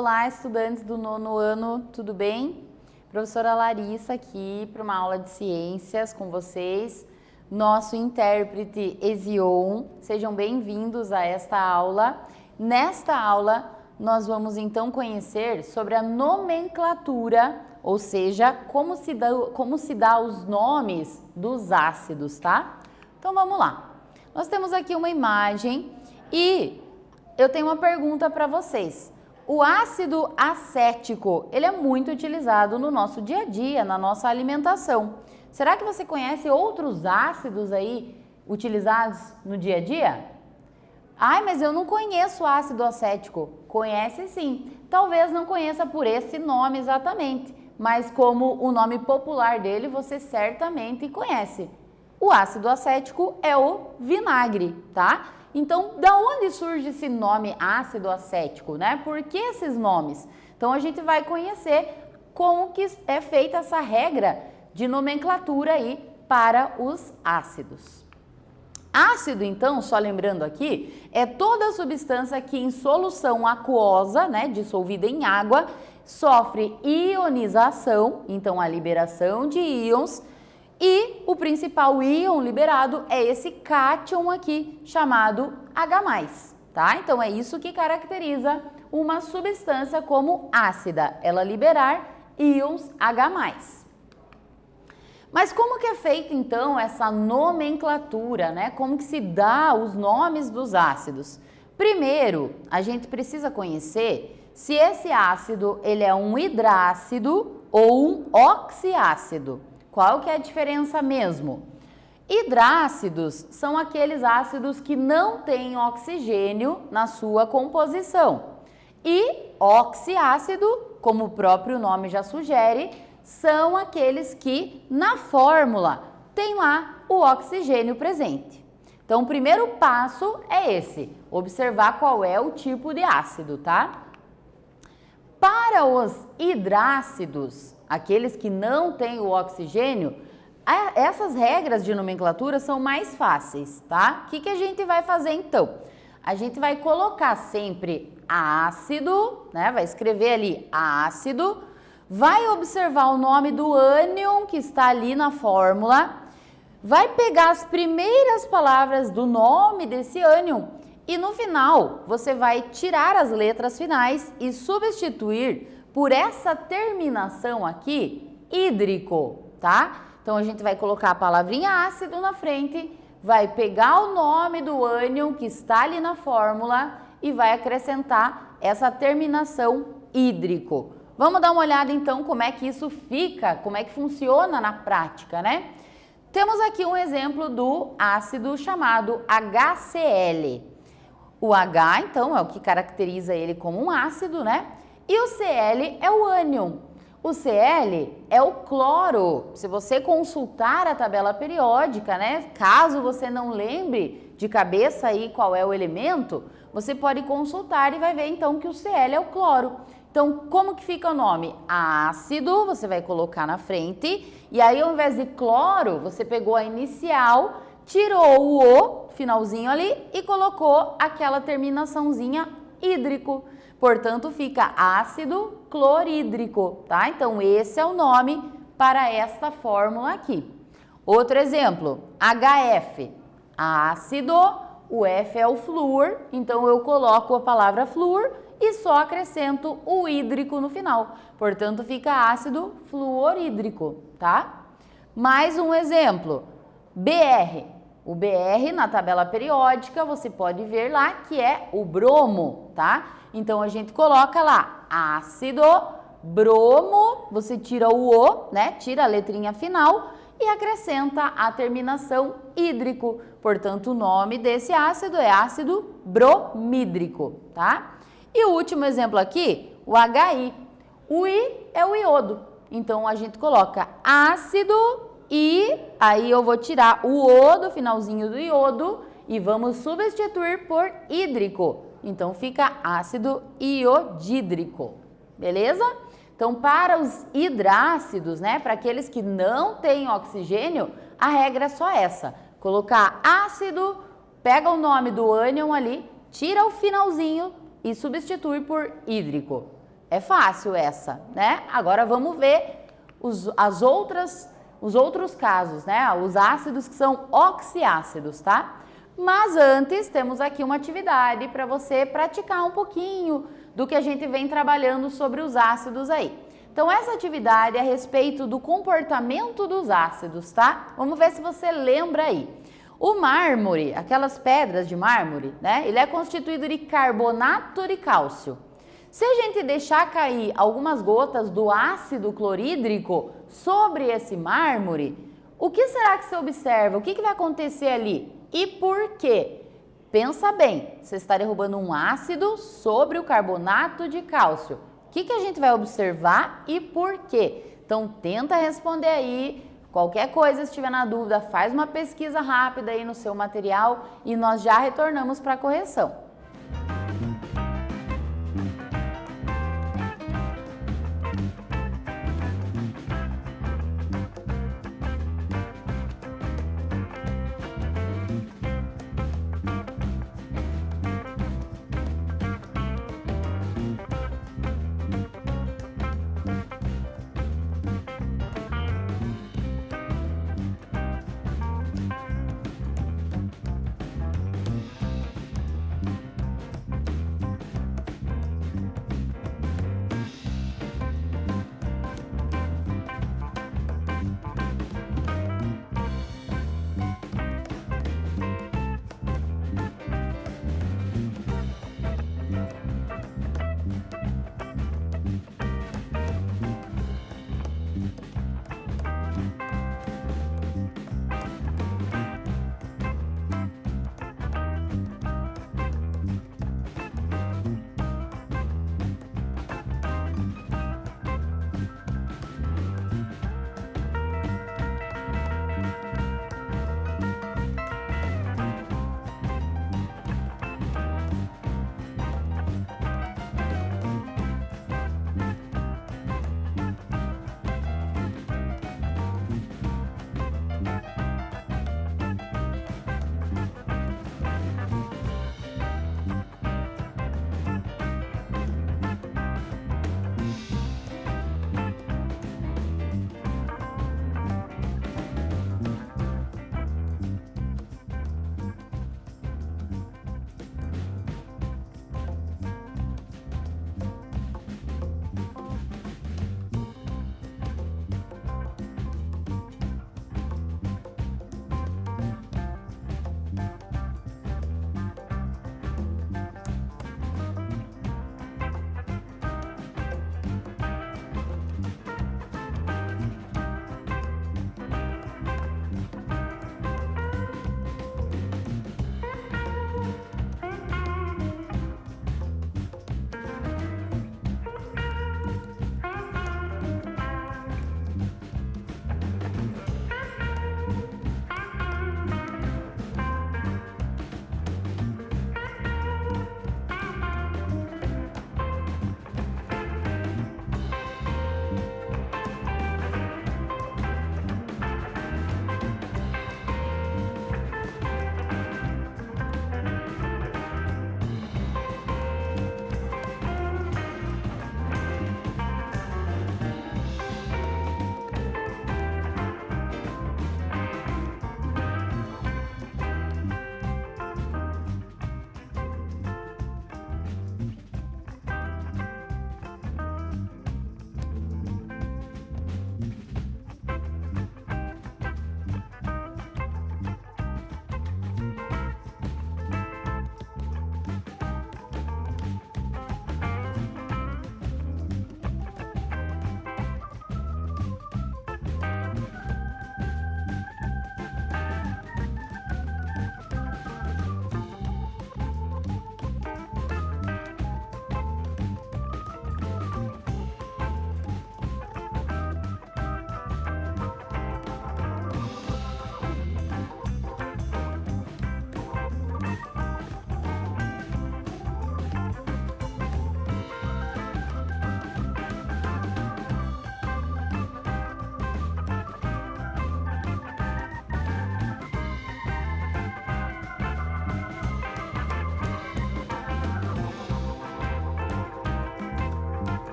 Olá, estudantes do 9º ano, tudo bem? Professora Larissa aqui para uma aula de ciências com vocês, nosso intérprete Ezion. Sejam bem-vindos a esta aula. Nesta aula, nós vamos então conhecer sobre a nomenclatura, ou seja, como se dá os nomes dos ácidos, tá? Então vamos lá. Nós temos aqui uma imagem e eu tenho uma pergunta para vocês. O ácido acético, ele é muito utilizado no nosso dia a dia, na nossa alimentação. Será que você conhece outros ácidos aí utilizados no dia a dia? Ai, mas eu não conheço ácido acético. Conhece sim. Talvez não conheça por esse nome exatamente, mas como o nome popular dele você certamente conhece. O ácido acético é o vinagre, tá? Então, da onde surge esse nome ácido acético, né? Por que esses nomes? Então, a gente vai conhecer como que é feita essa regra de nomenclatura aí para os ácidos. Ácido, então, só lembrando aqui, é toda substância que em solução aquosa, né, dissolvida em água, sofre ionização, então a liberação de íons. E o principal íon liberado é esse cátion aqui, chamado H+, tá? Então, é isso que caracteriza uma substância como ácida, ela liberar íons H+. Mas como que é feita, então, essa nomenclatura, né? Como que se dá os nomes dos ácidos? Primeiro, a gente precisa conhecer se esse ácido, ele é um hidrácido ou um oxiácido. Qual que é a diferença mesmo? Hidrácidos são aqueles ácidos que não têm oxigênio na sua composição. E oxiácido, como o próprio nome já sugere, são aqueles que na fórmula tem lá o oxigênio presente. Então, o primeiro passo é esse, observar qual é o tipo de ácido, tá? Para os hidrácidos, aqueles que não têm o oxigênio, essas regras de nomenclatura são mais fáceis, tá? O que a gente vai fazer então? A gente vai colocar sempre ácido, né? Vai escrever ali ácido, vai observar o nome do ânion que está ali na fórmula, vai pegar as primeiras palavras do nome desse ânion e no final você vai tirar as letras finais e substituir por essa terminação aqui, hídrico, tá? Então, a gente vai colocar a palavrinha ácido na frente, vai pegar o nome do ânion que está ali na fórmula e vai acrescentar essa terminação hídrico. Vamos dar uma olhada, então, como é que isso fica, como é que funciona na prática, né? Temos aqui um exemplo do ácido chamado HCl. O H, então, é o que caracteriza ele como um ácido, né? E o Cl é o ânion. O Cl é o cloro. Se você consultar a tabela periódica, né? Caso você não lembre de cabeça aí qual é o elemento, você pode consultar e vai ver então que o Cl é o cloro. Então, como que fica o nome? Ácido, você vai colocar na frente, e aí ao invés de cloro, você pegou a inicial, tirou o finalzinho ali e colocou aquela terminaçãozinha hídrico. Portanto, fica ácido clorídrico, tá? Então, esse é o nome para esta fórmula aqui. Outro exemplo, HF, ácido, o F é o flúor, então eu coloco a palavra flúor e só acrescento o hídrico no final. Portanto, fica ácido fluorídrico, tá? Mais um exemplo, BR. O BR na tabela periódica você pode ver lá que é o bromo, tá? Então, a gente coloca lá ácido, bromo, você tira o O, né? Tira a letrinha final e acrescenta a terminação hídrico. Portanto, o nome desse ácido é ácido bromídrico, tá? E o último exemplo aqui, o HI. O I é o iodo. Então, a gente coloca ácido e aí eu vou tirar o O do finalzinho do iodo e vamos substituir por hídrico. Então, fica ácido iodídrico, beleza? Então, para os hidrácidos, né, para aqueles que não têm oxigênio, a regra é só essa. Colocar ácido, pega o nome do ânion ali, tira o finalzinho e substitui por hídrico. É fácil essa, né? Agora vamos ver os outros casos, né? Os ácidos que são oxiácidos, tá? Mas antes temos aqui uma atividade para você praticar um pouquinho do que a gente vem trabalhando sobre os ácidos aí. Então essa atividade é a respeito do comportamento dos ácidos, tá? Vamos ver se você lembra aí. O mármore, aquelas pedras de mármore, né? Ele é constituído de carbonato de cálcio. Se a gente deixar cair algumas gotas do ácido clorídrico sobre esse mármore, o que será que você observa? O que vai acontecer ali? E por quê? Pensa bem, você está derrubando um ácido sobre o carbonato de cálcio. O que a gente vai observar e por quê? Então tenta responder aí. Qualquer coisa, se estiver na dúvida, faz uma pesquisa rápida aí no seu material e nós já retornamos para a correção.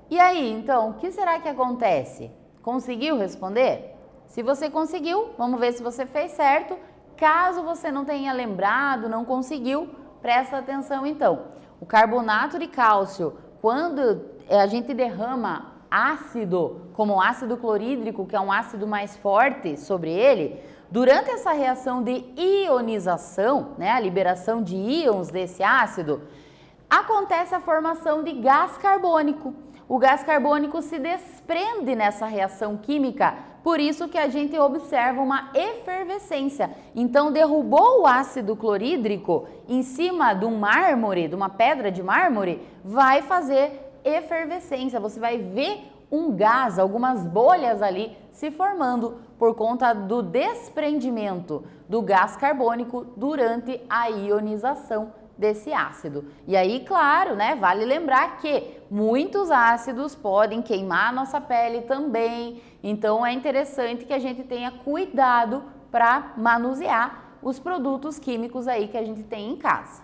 E aí, então, o que será que acontece? Conseguiu responder? Se você conseguiu, vamos ver se você fez certo. Caso você não tenha lembrado, não conseguiu, presta atenção então. O carbonato de cálcio, quando a gente derrama ácido, como o ácido clorídrico, que é um ácido mais forte sobre ele, durante essa reação de ionização, né, a liberação de íons desse ácido, acontece a formação de gás carbônico. O gás carbônico se desprende nessa reação química, por isso que a gente observa uma efervescência. Então, derrubou o ácido clorídrico em cima de um mármore, de uma pedra de mármore, vai fazer efervescência. Você vai ver um gás, algumas bolhas ali se formando por conta do desprendimento do gás carbônico durante a ionização desse ácido. E aí, claro, né, vale lembrar que muitos ácidos podem queimar a nossa pele também, então é interessante que a gente tenha cuidado para manusear os produtos químicos aí que a gente tem em casa.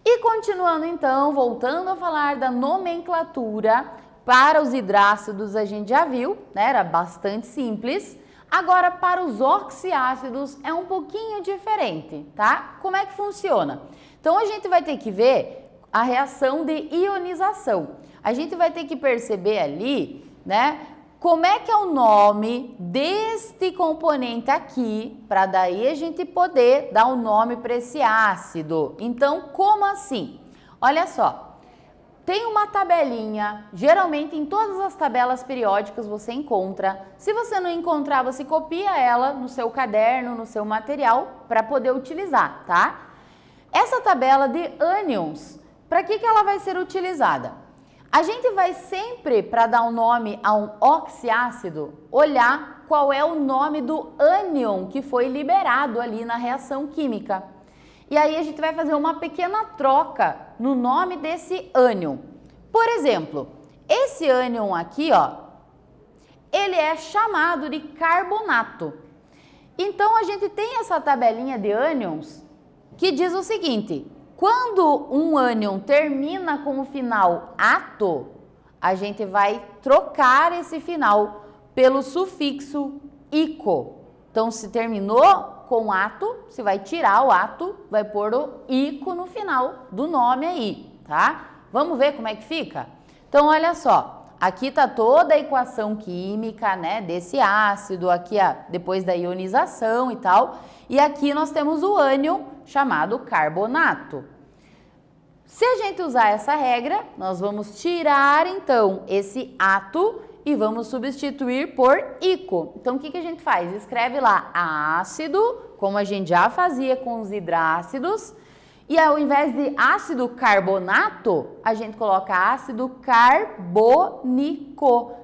E continuando então, voltando a falar da nomenclatura, para os hidrácidos a gente já viu, né, era bastante simples. Agora, para os oxiácidos é um pouquinho diferente, tá? Como é que funciona? Então, a gente vai ter que ver a reação de ionização. A gente vai ter que perceber ali, né, como é que é o nome deste componente aqui, para daí a gente poder dar um nome para esse ácido. Então, como assim? Olha só. Tem uma tabelinha, geralmente em todas as tabelas periódicas você encontra. Se você não encontrar, você copia ela no seu caderno, no seu material, para poder utilizar, tá? Essa tabela de ânions, para que ela vai ser utilizada? A gente vai sempre, para dar um nome a um oxiácido, olhar qual é o nome do ânion que foi liberado ali na reação química. E aí a gente vai fazer uma pequena troca no nome desse ânion. Por exemplo, esse ânion aqui, ó, ele é chamado de carbonato. Então a gente tem essa tabelinha de ânions que diz o seguinte: quando um ânion termina com o final ato, a gente vai trocar esse final pelo sufixo ico. Então, se terminou com ato, você vai tirar o ato, vai pôr o ico no final do nome aí, tá? Vamos ver como é que fica? Então, olha só, aqui tá toda a equação química, né, desse ácido, aqui depois da ionização e tal, e aqui nós temos o ânion chamado carbonato. Se a gente usar essa regra, nós vamos tirar então esse ato e vamos substituir por ico. Então, o que a gente faz? Escreve lá ácido, como a gente já fazia com os hidrácidos, e ao invés de ácido carbonato, a gente coloca ácido carbônico.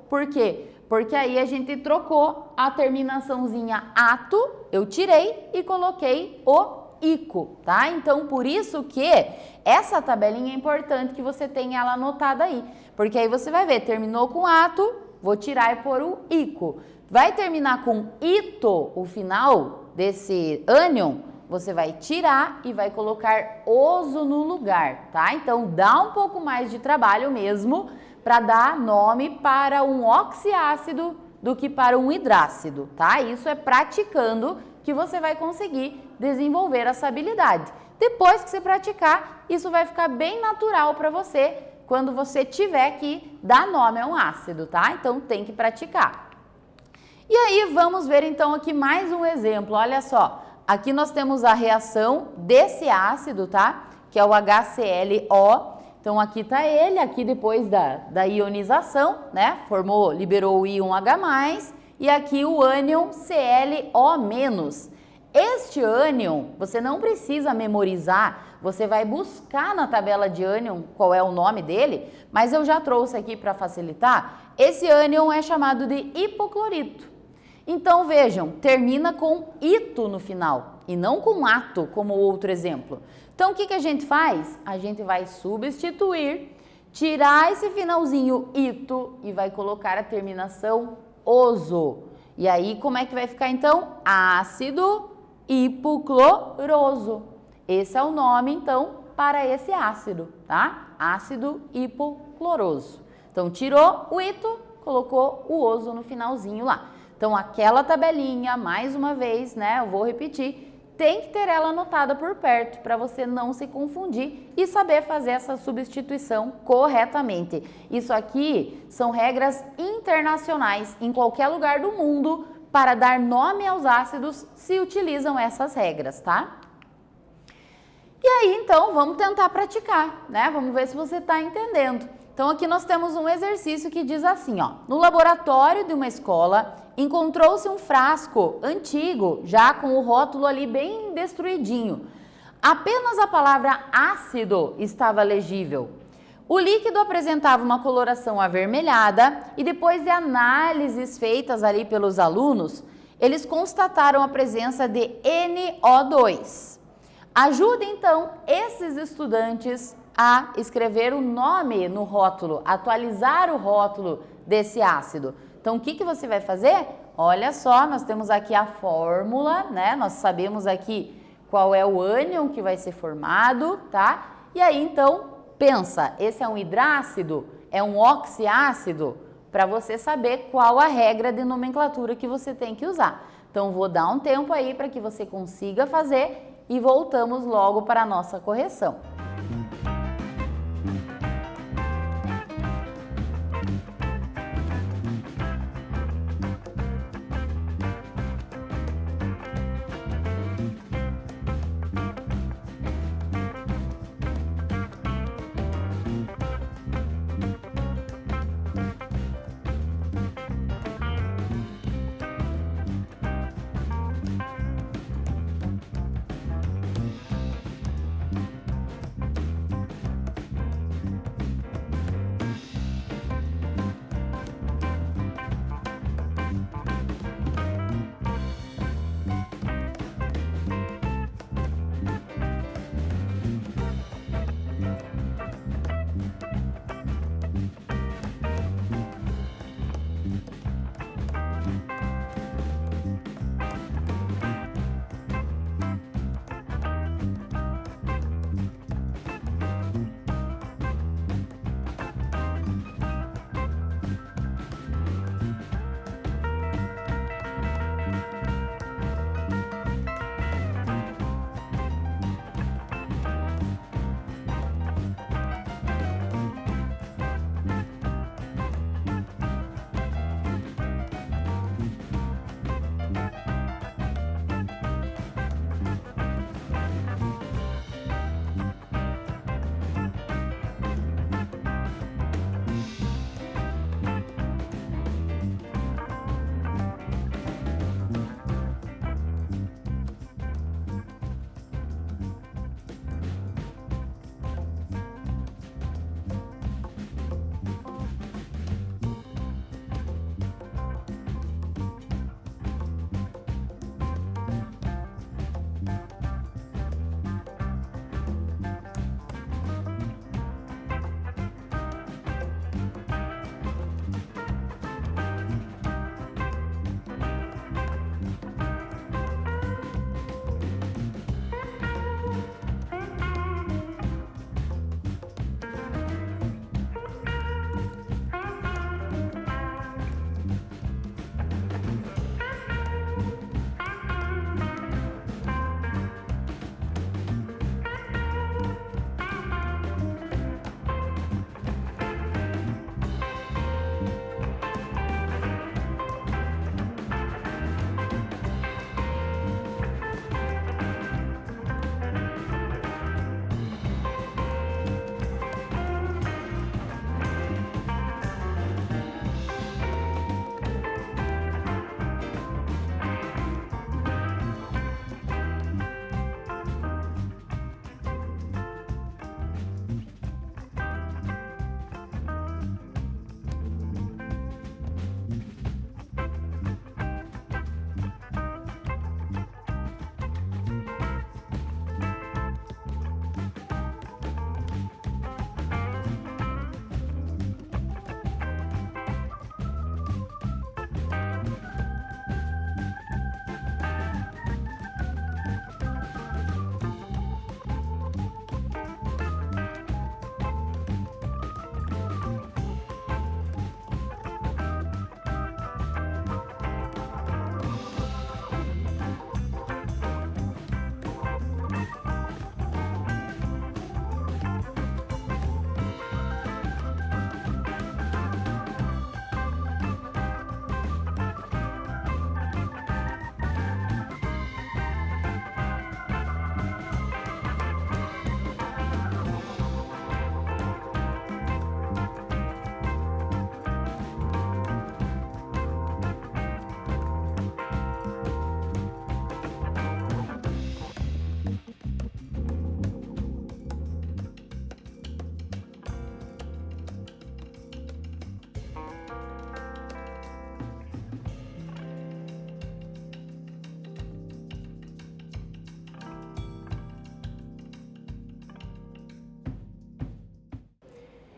Por quê? Porque aí a gente trocou a terminaçãozinha ato, eu tirei e coloquei o ico, tá? Então, por isso que essa tabelinha é importante que você tenha ela anotada aí, porque aí você vai ver, terminou com ato, vou tirar e pôr o ico. Vai terminar com ito, o final desse ânion, você vai tirar e vai colocar oso no lugar, tá? Então, dá um pouco mais de trabalho mesmo para dar nome para um oxiácido do que para um hidrácido, tá? Isso é praticando que você vai conseguir desenvolver essa habilidade. Depois que você praticar, isso vai ficar bem natural para você quando você tiver que dar nome a um ácido, tá? Então, tem que praticar. E aí, vamos ver então aqui mais um exemplo. Olha só, aqui nós temos a reação desse ácido, tá? Que é o HClO. Então, aqui tá ele, aqui depois da ionização, né? Formou, liberou o íon H+, e aqui o ânion ClO-. Este ânion, você não precisa memorizar, você vai buscar na tabela de ânion qual é o nome dele, mas eu já trouxe aqui para facilitar. Esse ânion é chamado de hipoclorito. Então, vejam, termina com ito no final e não com ato, como o outro exemplo. Então, o que a gente faz? A gente vai substituir, tirar esse finalzinho ito e vai colocar a terminação oso. E aí, como é que vai ficar então? Ácido hipocloroso. Esse é o nome, então, para esse ácido, tá? Ácido hipocloroso. Então, tirou o ito, colocou o oso no finalzinho lá. Então, aquela tabelinha, mais uma vez, né, eu vou repetir, tem que ter ela anotada por perto para você não se confundir e saber fazer essa substituição corretamente. Isso aqui são regras internacionais. Em qualquer lugar do mundo, para dar nome aos ácidos, se utilizam essas regras, tá? E aí, então, vamos tentar praticar, né? Vamos ver se você está entendendo. Então, aqui nós temos um exercício que diz assim, ó. No laboratório de uma escola, encontrou-se um frasco antigo, já com o rótulo ali bem destruidinho. Apenas a palavra ácido estava legível. O líquido apresentava uma coloração avermelhada e depois de análises feitas ali pelos alunos, eles constataram a presença de NO2. Ajude, então, esses estudantes a escrever o nome no rótulo, atualizar o rótulo desse ácido. Então, o que você vai fazer? Olha só, nós temos aqui a fórmula, né? Nós sabemos aqui qual é o ânion que vai ser formado, tá? E aí, então, pensa, esse é um hidrácido? É um oxiácido? Para você saber qual a regra de nomenclatura que você tem que usar. Então, vou dar um tempo aí para que você consiga fazer e voltamos logo para a nossa correção.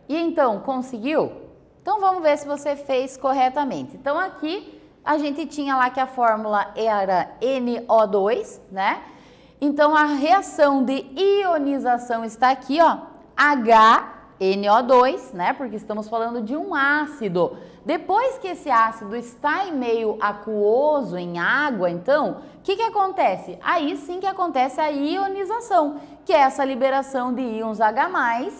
E então, conseguiu? Então vamos ver se você fez corretamente. Então aqui a gente tinha lá que a fórmula era NO2, né? Então a reação de ionização está aqui, ó, HNO2, né? Porque estamos falando de um ácido. Depois que esse ácido está em meio aquoso, em água, então, o que acontece? Aí sim que acontece a ionização, que é essa liberação de íons H+,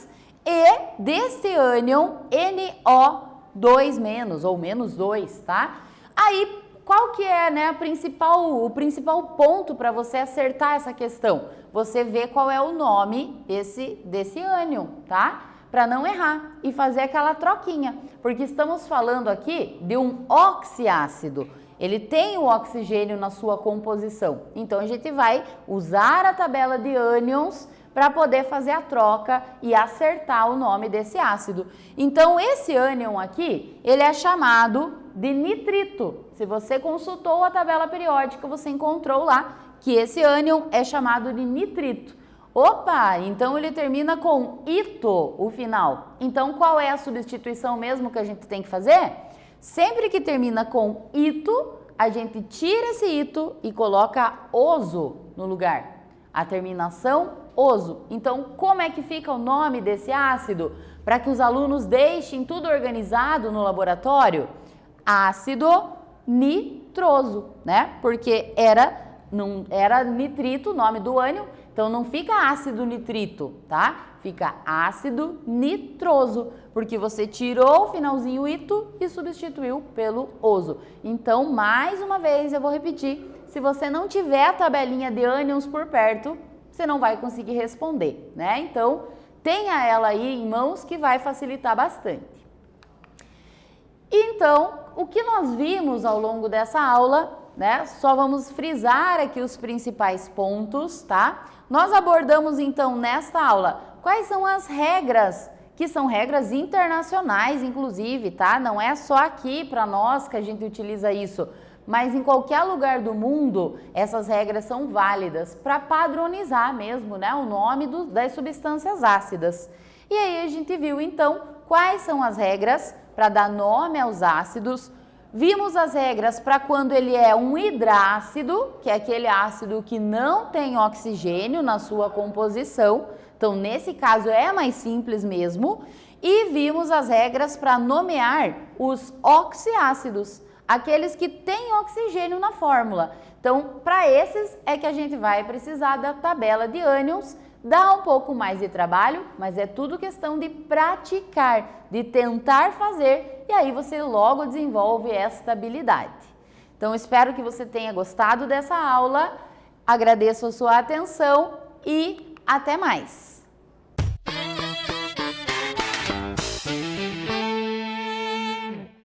e desse ânion NO2- ou -2, tá? Aí, qual que é, né, o principal ponto para você acertar essa questão? Você vê qual é o nome desse ânion, tá? Para não errar e fazer aquela troquinha, porque estamos falando aqui de um oxiácido. Ele tem o oxigênio na sua composição. Então a gente vai usar a tabela de ânions para poder fazer a troca e acertar o nome desse ácido. Então esse ânion aqui, ele é chamado de nitrito. Se você consultou a tabela periódica, você encontrou lá que esse ânion é chamado de nitrito. Opa, então ele termina com ito, o final. Então qual é a substituição mesmo que a gente tem que fazer? Sempre que termina com ito, a gente tira esse ito e coloca oso no lugar. A terminação oso. Então como é que fica o nome desse ácido? Para que os alunos deixem tudo organizado no laboratório? Ácido nitroso, né? Porque não era nitrito o nome do ânion, então não fica ácido nitrito, tá? Fica ácido nitroso, porque você tirou o finalzinho ito e substituiu pelo oso. Então, mais uma vez, eu vou repetir, se você não tiver a tabelinha de ânions por perto, você não vai conseguir responder, né? Então, tenha ela aí em mãos que vai facilitar bastante. Então, o que nós vimos ao longo dessa aula, né? Só vamos frisar aqui os principais pontos, tá? Nós abordamos então nesta aula quais são as regras, que são regras internacionais, inclusive, tá? Não é só aqui para nós que a gente utiliza isso, mas em qualquer lugar do mundo essas regras são válidas para padronizar mesmo, né? O nome das substâncias ácidas. E aí a gente viu então quais são as regras para dar nome aos ácidos. Vimos as regras para quando ele é um hidrácido, que é aquele ácido que não tem oxigênio na sua composição. Então, nesse caso, é mais simples mesmo. E vimos as regras para nomear os oxiácidos, aqueles que têm oxigênio na fórmula. Então, para esses é que a gente vai precisar da tabela de ânions. Dá um pouco mais de trabalho, mas é tudo questão de praticar, de tentar fazer, e aí você logo desenvolve esta habilidade. Então, espero que você tenha gostado dessa aula, agradeço a sua atenção e até mais!